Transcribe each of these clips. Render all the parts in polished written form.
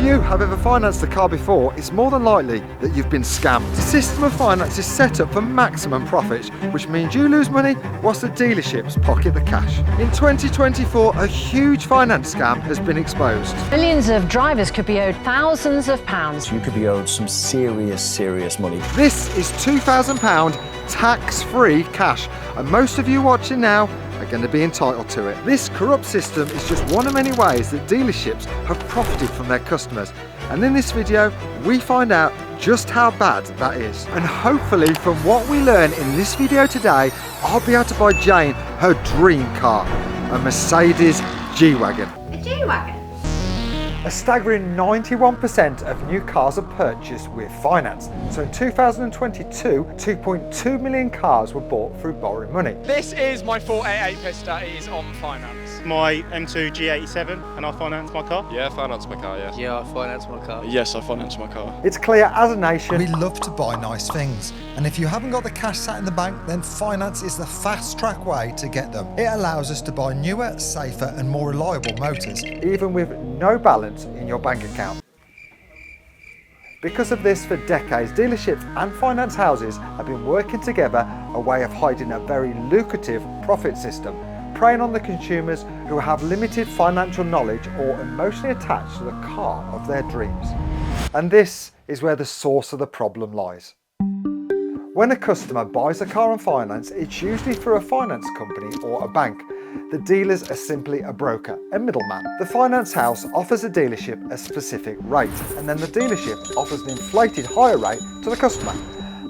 you have ever financed a car before, it's more than likely that you've been scammed. The system of finance is set up for maximum profits, which means you lose money whilst the dealerships pocket the cash. In 2024, a huge finance scam has been exposed. Millions of drivers could be owed thousands of pounds. You could be owed some serious money. This is £2,000 tax-free cash, and most of you watching now are going to be entitled to it. This corrupt system is just one of many ways that dealerships have profited from their customers, and in this video we find out just how bad that is. And hopefully from what we learn in this video today, I'll be able to buy Jayne her dream car, a Mercedes G-Wagon. A G-Wagon? A staggering 91% of new cars are purchased with finance. So in 2022, 2.2 million cars were bought through borrowing money. This is my 488 Pista, it is on finance. My M2 G87 and I finance my car. Yeah, I finance my car, yeah. Yeah, I finance my car. Yes, I finance my car. It's clear as a nation we love to buy nice things, and if you haven't got the cash sat in the bank, then finance is the fast track way to get them. It allows us to buy newer, safer and more reliable motors, even with no balance in your bank account. Because of this, for decades, dealerships and finance houses have been working together, a way of hiding a very lucrative profit system, preying on the consumers who have limited financial knowledge or emotionally attached to the car of their dreams. And this is where the source of the problem lies. When a customer buys a car on finance, it's usually through a finance company or a bank. The dealers are simply a broker, a middleman. The finance house offers the dealership a specific rate, and then the dealership offers an inflated higher rate to the customer.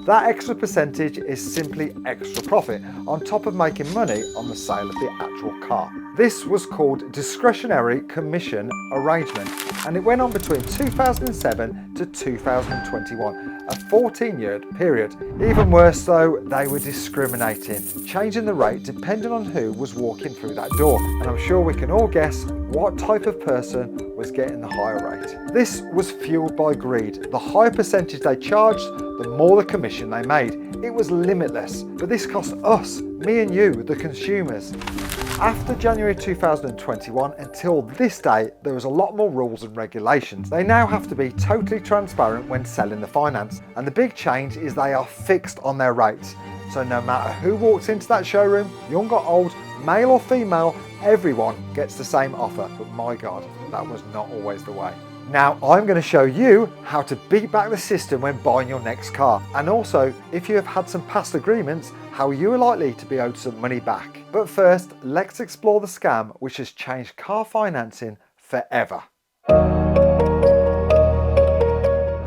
That extra percentage is simply extra profit on top of making money on the sale of the actual car. This was called discretionary commission arrangement, and it went on between 2007 to 2021, a 14-year period. Even worse though, they were discriminating, changing the rate depending on who was walking through that door. And I'm sure we can all guess what type of person was getting the higher rate. This was fueled by greed. The higher percentage they charged, the more the commission they made. It was limitless, but this cost us, me and you, the consumers. After January 2021 until this day, there was a lot more rules and regulations. They now have to be totally transparent when selling the finance, and the big change is they are fixed on their rates. So no matter who walks into that showroom, young or old, male or female, everyone gets the same offer. But my God, that was not always the way. Now I'm going to show you how to beat back the system when buying your next car, and also if you have had some past agreements, how you are likely to be owed some money back. But first, let's explore the scam which has changed car financing forever.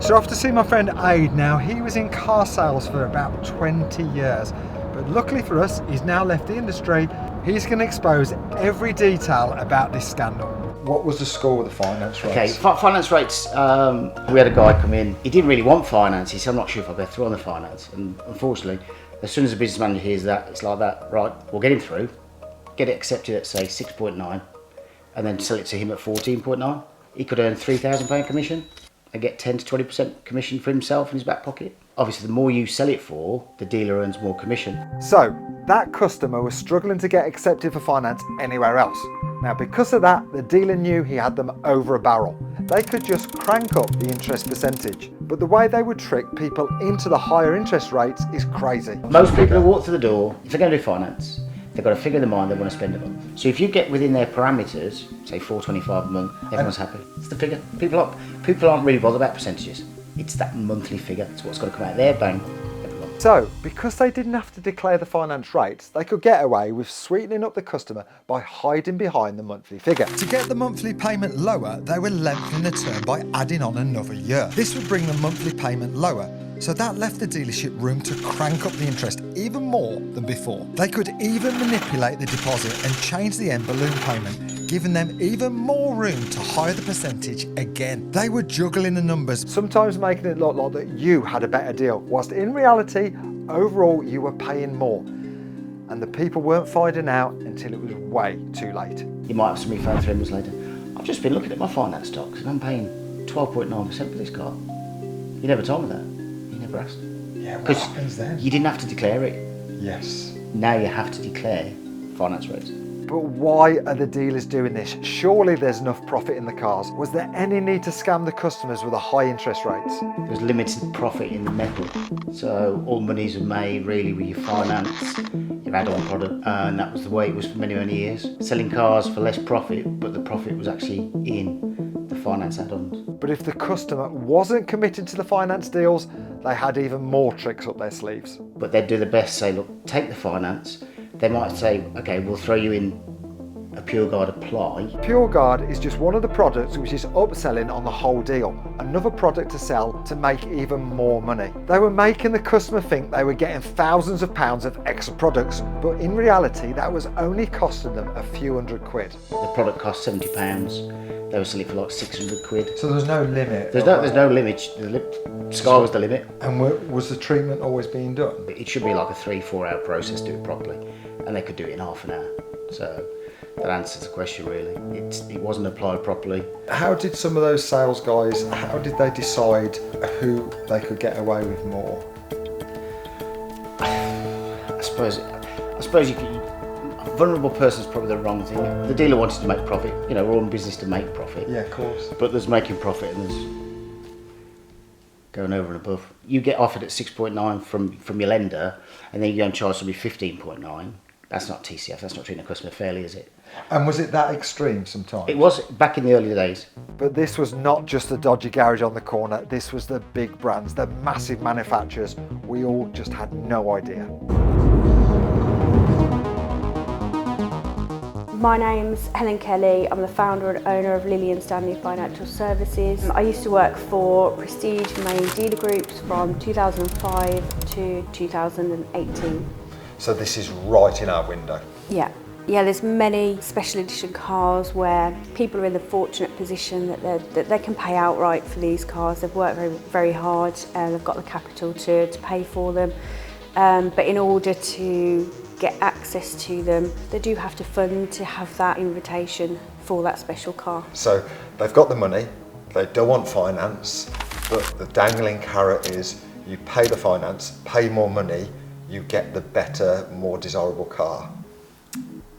So off to see my friend Aid now. He was in car sales for about 20 years, but luckily for us, he's now left the industry. He's going to expose every detail about this scandal. What was the score with the finance rates? Okay, finance rates, we had a guy come in, he didn't really want finance, he said I'm not sure if I'll go through on the finance, and unfortunately, as soon as the business manager hears that, it's like that, right, we'll get him through, get it accepted at say 6.9, and then sell it to him at 14.9. He could earn £3,000 commission and get 10 to 20% commission for himself in his back pocket. Obviously, the more you sell it for, the dealer earns more commission. So, that customer was struggling to get accepted for finance anywhere else. Now, because of that, the dealer knew he had them over a barrel. They could just crank up the interest percentage, but the way they would trick people into the higher interest rates is crazy. Most people who walk through the door, if they're going to do finance, they've got a figure in their mind they want to spend a month. So if you get within their parameters, say $425 a month, everyone's happy. It's the figure. People aren't really bothered about percentages. It's that monthly figure. It's what's got to come out of their bank every month. So, because they didn't have to declare the finance rates, they could get away with sweetening up the customer by hiding behind the monthly figure. To get the monthly payment lower, they were lengthening the term by adding on another year. This would bring the monthly payment lower, so that left the dealership room to crank up the interest even more than before. They could even manipulate the deposit and change the end balloon payment, giving them even more room to higher the percentage again. They were juggling the numbers, sometimes making it look like that you had a better deal, whilst in reality, overall you were paying more. And the people weren't finding out until it was way too late. You might have somebody phone 3 months later, I've just been looking at my finance stocks and I'm paying 12.9% for this car. You never told me that. You never asked. Yeah, what happens then? You didn't have to declare it. Yes. Now you have to declare finance rates. But why are the dealers doing this? Surely there's enough profit in the cars. Was there any need to scam the customers with the high interest rates? There's limited profit in the metal, so all monies are made really with your finance, your add-on product, and that was the way it was for many, many years. Selling cars for less profit, but the profit was actually in the finance add-ons. But if the customer wasn't committed to the finance deals, they had even more tricks up their sleeves. But they'd do the best, say, look, take the finance. They might say, okay, we'll throw you in a Pure Guard apply. Pure Guard is just one of the products which is upselling on the whole deal. Another product to sell to make even more money. They were making the customer think they were getting thousands of pounds of extra products, but in reality that was only costing them a few £100. The product cost £70. They were selling for like 600 quid. So there's no limit? There's no limit. Sky was the limit. And was the treatment always being done? It should be like a 3-4 hour process to do it properly, and they could do it in half an hour. So that answers the question really. It wasn't applied properly. How did some of those sales guys, how did they decide who they could get away with more? I suppose you could, a vulnerable person is probably the wrong thing. The dealer wanted to make profit. You know, we're all in business to make profit. Yeah, of course. But there's making profit and there's going over and above. You get offered at 6.9 from your lender, and then you go and charge somebody 15.9. That's not TCF, that's not treating a customer fairly, is it? And was it that extreme sometimes? It was back in the early days. But this was not just the dodgy garage on the corner, this was the big brands, the massive manufacturers. We all just had no idea. My name's Helen Kelly. I'm the founder and owner of Lilly and Stanley Financial Services. I used to work for Prestige main dealer groups from 2005 to 2018. So this is right in our window. Yeah, there's many special edition cars where people are in the fortunate position that they can pay outright for these cars. They've worked very, very hard and they've got the capital to pay for them. But in order to get access to them, they do have to fund to have that invitation for that special car. So they've got the money, they don't want finance, but the dangling carrot is you pay the finance, pay more money, you get the better, more desirable car.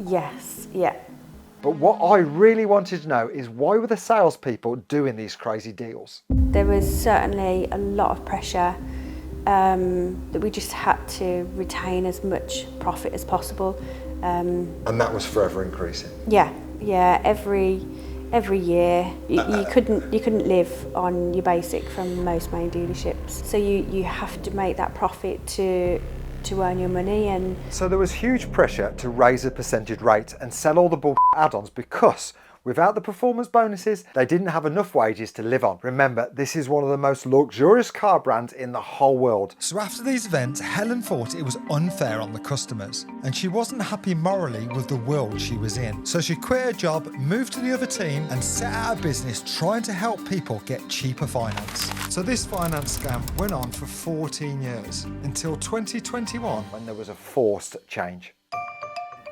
Yes, yeah. But what I really wanted to know is why were the salespeople doing these crazy deals? There was certainly a lot of pressure that we just had to retain as much profit as possible. And that was forever increasing? Yeah, every year you couldn't live on your basic from most main dealerships. So you have to make that profit to earn your money. And so there was huge pressure to raise the percentage rate and sell all the bull add-ons because without the performance bonuses, they didn't have enough wages to live on. Remember, this is one of the most luxurious car brands in the whole world. So after these events, Helen thought it was unfair on the customers, and she wasn't happy morally with the world she was in. So she quit her job, moved to the other team, and set out a business trying to help people get cheaper finance. So this finance scam went on for 14 years, until 2021, when there was a forced change.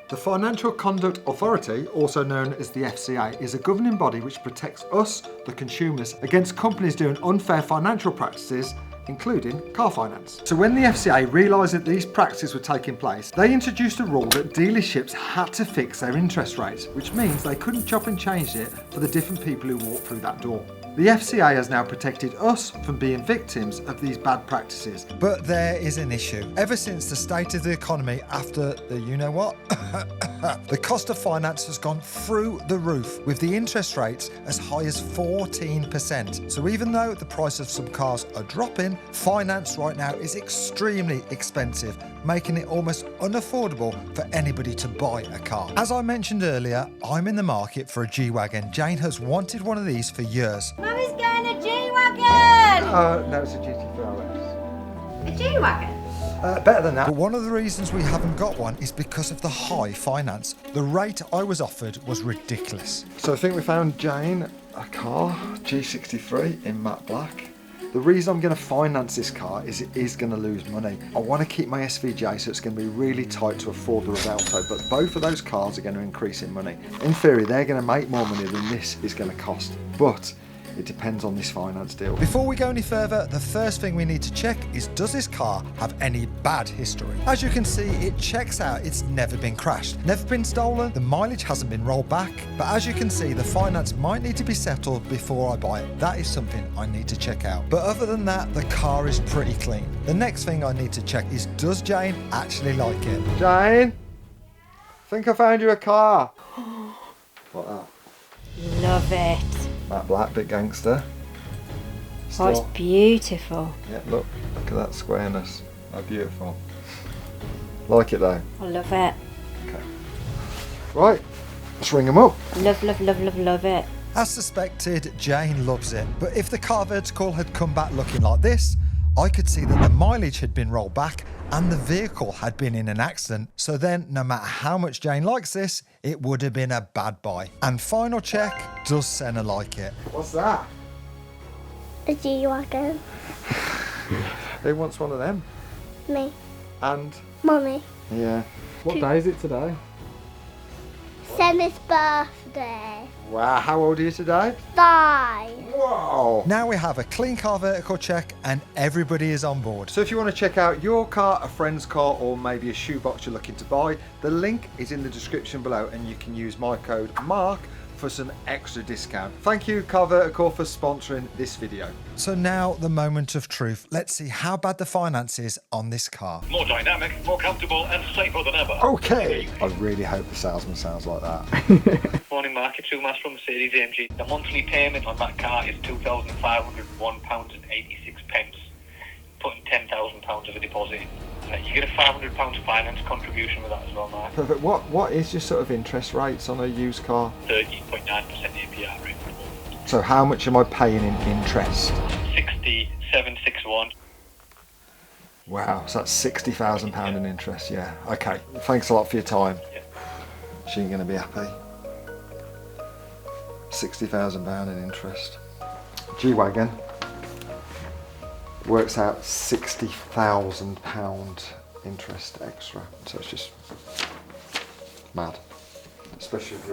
The Financial Conduct Authority, also known as the FCA, is a governing body which protects us, the consumers, against companies doing unfair financial practices, including car finance. So when the FCA realised that these practices were taking place, they introduced a rule that dealerships had to fix their interest rates, which means they couldn't chop and change it for the different people who walk through that door. The FCA has now protected us from being victims of these bad practices. but there is an issue. Ever since the state of the economy after the you-know-what, the cost of finance has gone through the roof, with the interest rates as high as 14%. So even though the price of some cars are dropping, finance right now is extremely expensive, making it almost unaffordable for anybody to buy a car. As I mentioned earlier, I'm in the market for a G-Wagon. Jayne has wanted one of these for years. Mummy's getting a G-Wagon! No, it's a GT3 RS. A G-Wagon? Better than that. But one of the reasons we haven't got one is because of the high finance. The rate I was offered was ridiculous. So I think we found Jayne a car, G63 in matte black. The reason I'm going to finance this car is it is going to lose money. I want to keep my SVJ, so it's going to be really tight to afford the Revelto, but both of those cars are going to increase in money. In theory, they're going to make more money than this is going to cost. But It depends on this finance deal. Before we go any further, the first thing we need to check is, does this car have any bad history? As you can see, it checks out it's never been crashed, never been stolen, the mileage hasn't been rolled back, but as you can see, the finance might need to be settled before I buy it. That is something I need to check out. But other than that, the car is pretty clean. The next thing I need to check is, does Jayne actually like it? Jayne, I think I found you a car. What that? Love it. Matte black, bit gangster. Oh, it's beautiful. Yeah, look at that squareness. How beautiful. Like it though? I love it. Okay. Right, let's ring them up. Love, love, love, love, love it. As suspected, Jayne loves it. But if the car vertical had come back looking like this, I could see that the mileage had been rolled back and the vehicle had been in an accident. So then, no matter how much Jayne likes this, it would have been a bad buy. And final check, does Senna like it? What's that? A G-Wagon. Who wants one of them? Me. And? Mummy. Yeah. What day is it today? Senna's birthday. Wow, how old are you today? 5. Whoa! Now we have a clean car vertical check and everybody is on board. So if you want to check out your car, a friend's car, or maybe a shoebox you're looking to buy, the link is in the description below and you can use my code MARK for some extra discount. Thank you, Car Vertical, for sponsoring this video. So now the moment of truth. Let's see how bad the finance is on this car. More dynamic, more comfortable and safer than ever. Okay. I really hope the salesman sounds like that. Morning, Mark. It's Umas from Mercedes AMG. The monthly payment on that car is £2,501.86. Putting £10,000 of a deposit in. You get a £500 finance contribution with that as well, Mark. Perfect. What is your sort of interest rates on a used car? 13.9% APR rate. So how much am I paying in interest? 6761. Wow, so that's £60,000 in interest, yeah. Okay, thanks a lot for your time. Yeah. She ain't going to be happy. £60,000 in interest. G-Wagon works out £60,000 interest extra. So it's just mad. Especially with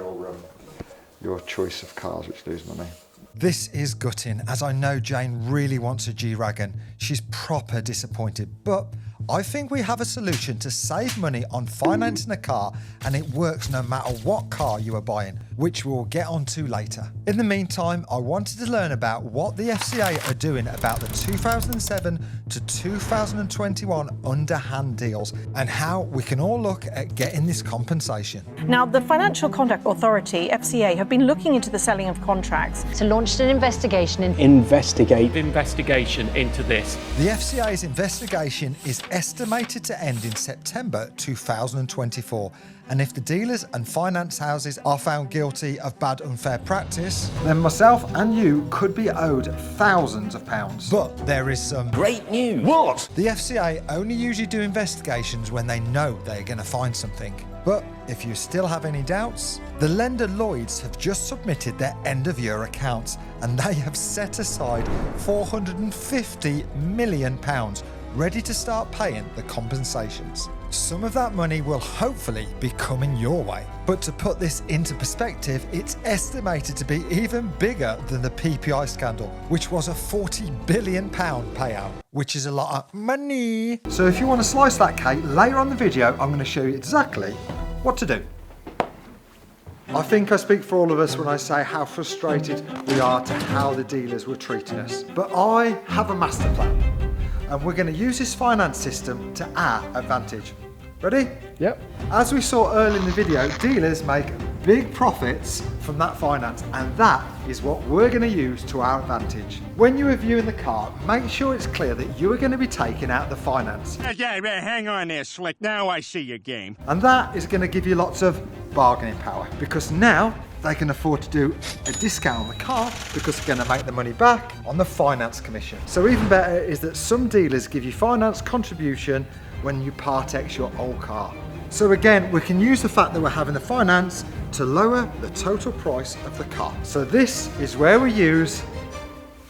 your choice of cars which lose money. This is gutting, as I know Jayne really wants a G-Wagon. She's proper disappointed, but I think we have a solution to save money on financing a car, and it works no matter what car you are buying, which we'll get onto later. In the meantime, I wanted to learn about what the FCA are doing about the 2007 to 2021 underhand deals and how we can all look at getting this compensation. Now, the Financial Conduct Authority, FCA, have been looking into the selling of contracts. So launched an investigation Investigation into this. The FCA's investigation is estimated to end in September 2024, and if the dealers and finance houses are found guilty of bad unfair practice, then myself and you could be owed thousands of pounds. But there is some Great news! What? The FCA only usually do investigations when they know they're going to find something. But if you still have any doubts, the lender Lloyds have just submitted their end of year accounts and they have set aside £450 million ready to start paying the compensations. Some of that money will hopefully be coming your way. But to put this into perspective, it's estimated to be even bigger than the PPI scandal, which was a £40 billion payout, which is a lot of money. So if you want to slice that cake, later on the video, I'm going to show you exactly what to do. I think I speak for all of us when I say how frustrated we are to how the dealers were treating us. But I have a master plan, and we're going to use this finance system to our advantage. Ready? Yep. As we saw earlier in the video, dealers make big profits from that finance, and that is what we're going to use to our advantage. When you are viewing the car, make sure it's clear that you are going to be taking out the finance. Yeah, hang on there, Slick. Now I see your game. And that is going to give you lots of bargaining power, because now they can afford to do a discount on the car because they're going to make the money back on the finance commission. So even better is that some dealers give you finance contribution when you part X your old car. So again, we can use the fact that we're having the finance to lower the total price of the car. So this is where we use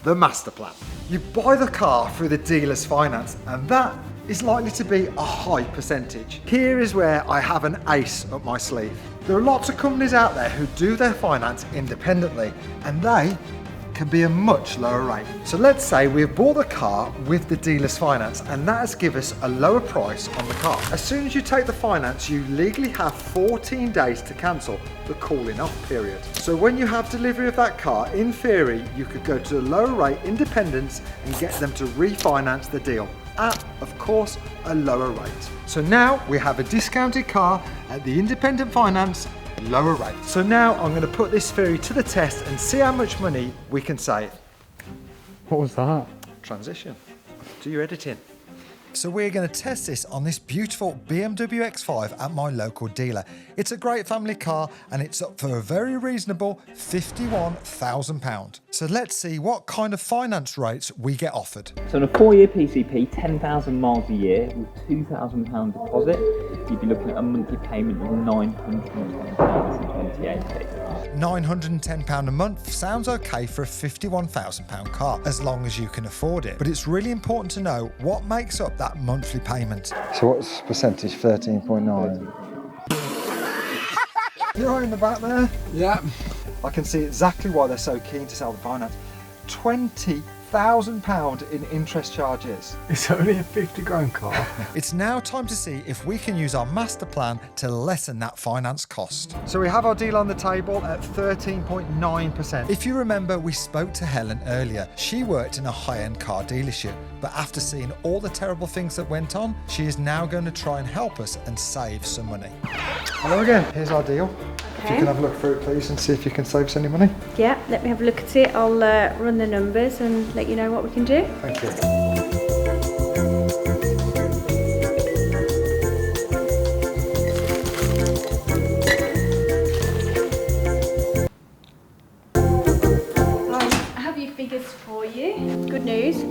the master plan. You buy the car through the dealer's finance, and that is likely to be a high percentage. Here is where I have an ace up my sleeve. There are lots of companies out there who do their finance independently, and they can be a much lower rate. So let's say we've bought the car with the dealer's finance and that has given us a lower price on the car. As soon as you take the finance, you legally have 14 days to cancel the calling off period. So when you have delivery of that car, in theory, you could go to the lower rate independents and get them to refinance the deal at, of course, a lower rate. So now we have a discounted car at the independent finance lower rate. So now I'm going to put this theory to the test and see how much money we can save. What was that? Transition. Do your editing. So we're going to test this on this beautiful BMW X5 at my local dealer. It's a great family car and it's up for a very reasonable £51,000. So let's see what kind of finance rates we get offered. So on a 4-year PCP, 10,000 miles a year with £2,000 deposit, you'd be looking at a monthly payment of £910.28. £910 a month sounds okay for a £51,000 car, as long as you can afford it. But it's really important to know what makes up that monthly payment. So what's percentage? 13.9. You're right in the back there. Yeah. I can see exactly why they're so keen to sell the finance. £20,000 in interest charges. It's only a 50 grand car. It's now time to see if we can use our master plan to lessen that finance cost. So we have our deal on the table at 13.9%. If you remember, we spoke to Helen earlier. She worked in a high-end car dealership, but after seeing all the terrible things that went on, she is now going to try and help us and save some money. Hello again, here's our deal. If you can have a look through it please and see if you can save us any money. Yeah, let me have a look at it. I'll run the numbers and let you know what we can do. Thank you. I have your figures for you. Good news.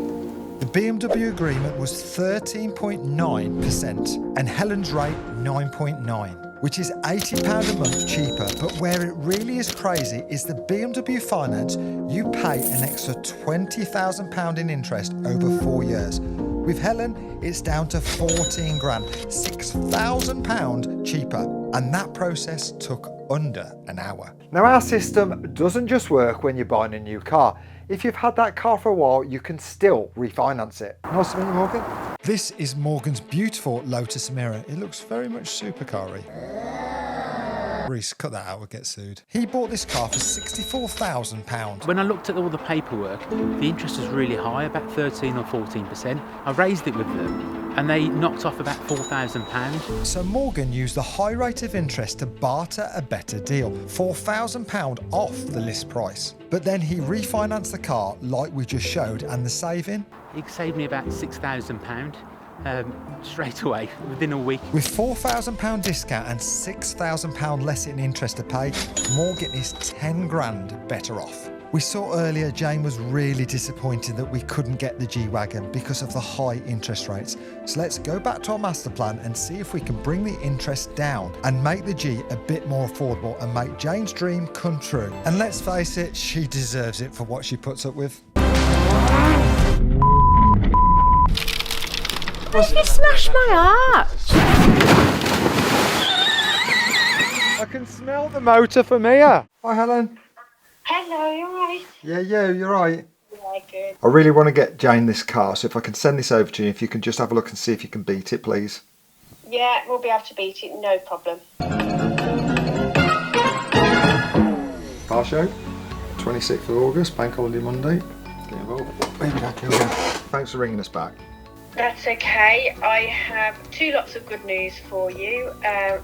The BMW agreement was 13.9% and Helen's rate 9.9%. Which is £80 a month cheaper, but where it really is crazy is the BMW finance, you pay an extra £20,000 in interest over 4 years. With Helen, it's down to 14 grand, £6,000 cheaper, and that process took under an hour. Now our system doesn't just work when you're buying a new car. If you've had that car for a while, you can still refinance it. Nice to meet you, Morgan. This is Morgan's beautiful Lotus Emira. It looks very much supercar-y. Reese, cut that out, we'll get sued. He bought this car for £64,000. When I looked at all the paperwork, the interest was really high, about 13 or 14%. I raised it with them and they knocked off about £4,000. So Morgan used the high rate of interest to barter a better deal, £4,000 off the list price. But then he refinanced the car like we just showed, and the saving? He saved me about £6,000 straight away, within a week. With £4,000 discount and £6,000 less in interest to pay, Morgan is 10 grand better off. We saw earlier Jayne was really disappointed that we couldn't get the G-Wagon because of the high interest rates. So let's go back to our master plan and see if we can bring the interest down and make the G a bit more affordable and make Jayne's dream come true. And let's face it, she deserves it for what she puts up with. You smashed my arch! I can smell the motor from here. Hi, Helen. Hello, you alright? Yeah, you're right. Yeah, good. I really want to get Jayne this car, so if I can send this over to you, if you can just have a look and see if you can beat it, please. Yeah, we'll be able to beat it, no problem. Car show, 26th of August, Bank Holiday Monday. Get involved. Baby back, here we go. Thanks for ringing us back. That's okay. I have two lots of good news for you.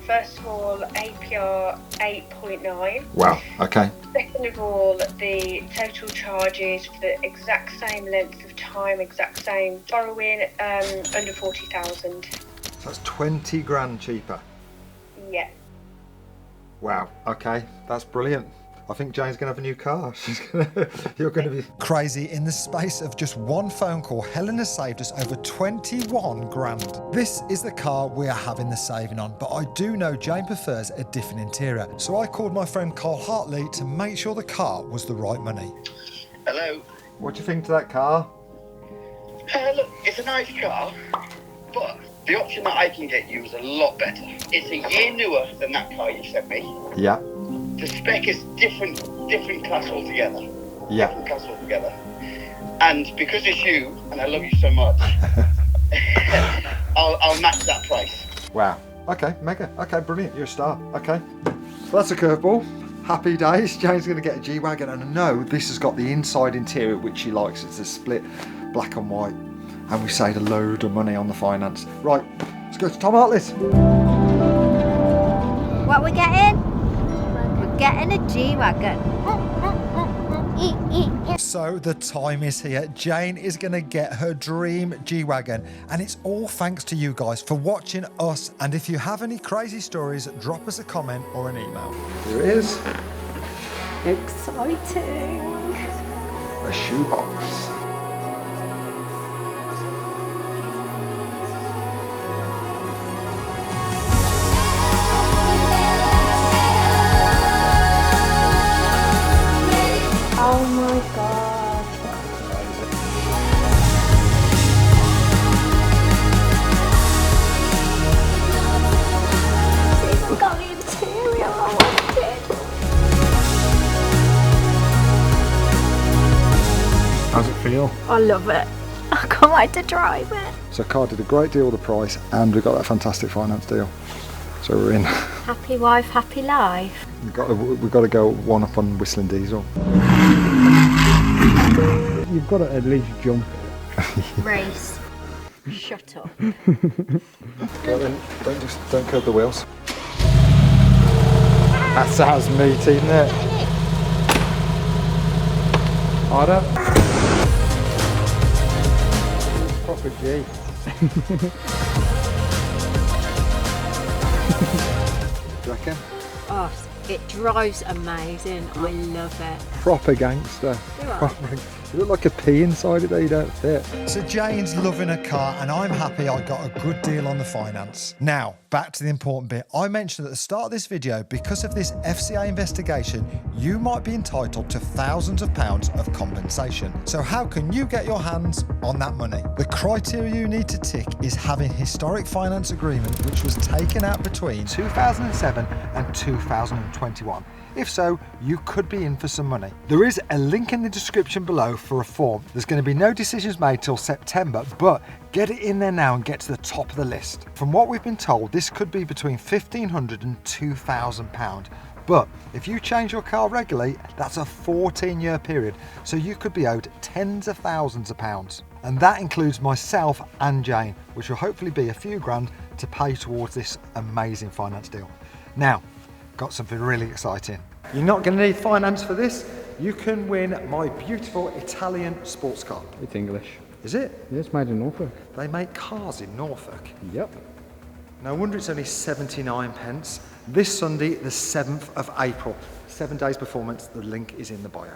First of all, APR 8.9. Wow, okay. Second of all, the total charges for the exact same length of time, exact same borrowing, under 40,000. So that's 20 grand cheaper. Yeah. Wow, okay, that's brilliant. I think Jayne's going to have a new car. You're going to be... Crazy, in the space of just one phone call, Helen has saved us over 21 grand. This is the car we are having the saving on, but I do know Jayne prefers a different interior. So I called my friend Carl Hartley to make sure the car was the right money. Hello. What do you think to that car? Look, it's a nice car, but the option that I can get you is a lot better. It's a year newer than that car you sent me. Yeah. The spec is different class altogether. Yeah. Get from Castle together. And because it's you, and I love you so much, I'll match that price. Wow. Okay, mega. Okay, brilliant. You're a star. Okay. So that's a curveball. Happy days. Jayne's going to get a G-Wagon, and I know this has got the inside interior which she likes. It's a split black and white, and we saved a load of money on the finance. Right, let's go to Tom Hartley's. What are we getting? We're getting a G-Wagon. So the time is here. Jayne is going to get her dream G-Wagon, and it's all thanks to you guys for watching us. And if you have any crazy stories, drop us a comment or an email. Here it is. Exciting. A shoebox. Oh my god. It's even got the interior, I want it. How's it feel? I love it. I can't wait to drive it. So car did a great deal with the price, and we got that fantastic finance deal. So we're in. Happy wife, happy life. We've got to go one up on Whistling Diesel. You've got to at least jump. Race. Shut up. Go then. Don't curb the wheels. That sounds meaty, isn't it? Harder. Proper G. Do you reckon? Oh, it drives amazing. I love it. Proper gangster. You look like a pea inside it there, you don't fit. So Jayne's loving her car, and I'm happy I got a good deal on the finance. Now, back to the important bit. I mentioned at the start of this video, because of this FCA investigation, you might be entitled to thousands of pounds of compensation. So how can you get your hands on that money? The criteria you need to tick is having historic finance agreement which was taken out between 2007 and 2021. If so, you could be in for some money. There is a link in the description below for a form. There's going to be no decisions made till September, but get it in there now and get to the top of the list. From what we've been told, this could be between £1,500 and £2,000. But if you change your car regularly, that's a 14-year period, so you could be owed tens of thousands of pounds. And that includes myself and Jayne, which will hopefully be a few grand to pay towards this amazing finance deal. Now, got something really exciting. You're not going to need finance for this. You can win my beautiful Italian sports car. It's English. Is it? Yeah, it's made in Norfolk. They make cars in Norfolk. Yep. No wonder it's only 79 pence. This Sunday, the 7th of April. 7 days performance. The link is in the bio.